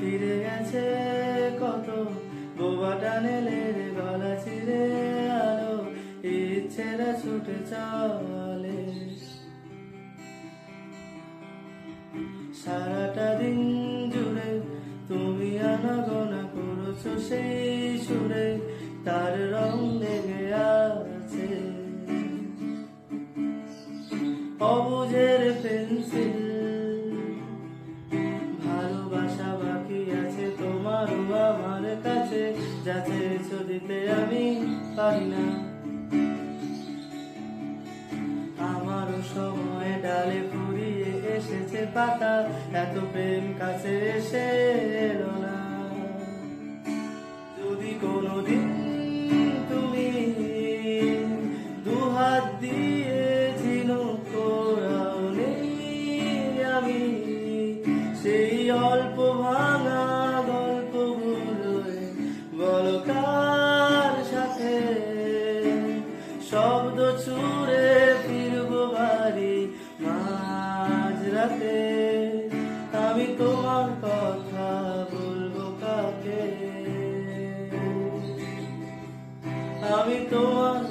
ফিরে গেছে কত বোবা টানেলের গলা চিরে আলো ইচ্ছেরা ছুটে চলে। সারাটা দিন জুড়ে তুমি আনাগোনা করেছো সেই সুরে, তার রং লেগে আছে অবুঝের পেন্সিল। ভালোবাসা বাকি আছে তোমারও আমার কাছে, যা চেয়েছো দিতে আমি পারি না। আমারও সময় ডালে ফুরিয়ে এসেছে পাতা, এত প্রেম কাছে এসে এলো না। যদি কোনোদিন তুমি দুহাত দিয়ে ঝিনুক কোরাও নেই, আমি সেই অল্প ভাঙা গল্পগুলোয় বলো কার সাথে শব্দ ছুঁড়ে ফিরবো বাড়ি মাঝরাতে। আমি তোমার কথা বলবো কাকে, আমি তোমার